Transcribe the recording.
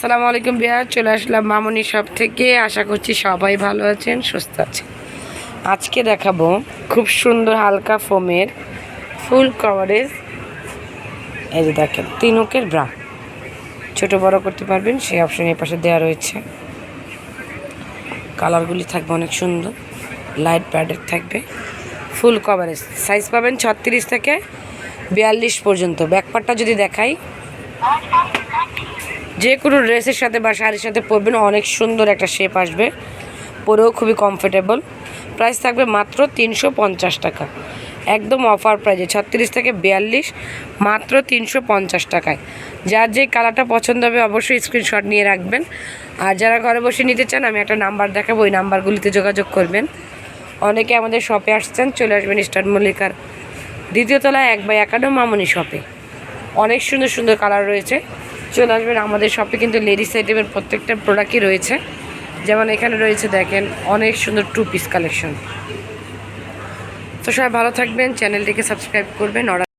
আসসালামু আলাইকুম বিয়া, চলে আসলাম মামনি শপ থেকে। আশা করছি সবাই ভালো আছেন, সুস্থ আছেন। আজকে দেখাবো খুব সুন্দর হালকা ফোমের ফুল কভারেজ। এই যে দেখেন, তিনুকের ব্রা, ছোট বড় করতে পারবেন, সেই অপশন এই পাশে দেওয়া রয়েছে। কালারগুলি থাকবে অনেক সুন্দর, লাইট প্যাডের থাকবে, ফুল কভারেজ। সাইজ পাবেন 36 থেকে 42 পর্যন্ত। ব্যাকপার্টটা যদি দেখাই, যে কোনো ড্রেসের সাথে বা শাড়ির সাথে পরবেন, অনেক সুন্দর একটা শেপ আসবে, পরেও খুবই কমফোর্টেবল। প্রাইস থাকবে মাত্র 350 টাকা, একদম অফার প্রাইজে। 36 থেকে 42 মাত্র 350 টাকায়। যার যে কালারটা পছন্দ হবে অবশ্যই স্ক্রিনশট নিয়ে রাখবেন। আর যারা ঘরে বসে নিতে চান, আমি একটা নাম্বার দেখাবো, ওই নাম্বারগুলিতে যোগাযোগ করবেন। অনেকে আমাদের শপে আসছেন, চলে আসবেন স্টার মল্লিকার 2য় তলায় 1/51 মামনি শপে। অনেক সুন্দর সুন্দর কালার রয়েছে, চলে আসবেন আমাদের শপে। কিন্তু লেডিস আইটেমের প্রত্যেকটা প্রোডাক্টই রয়েছে। যেমন এখানে রয়েছে দেখেন অনেক সুন্দর 2 পিস কালেকশন। তো সবাই ভালো থাকবেন, চ্যানেলটিকে সাবস্ক্রাইব করবেন।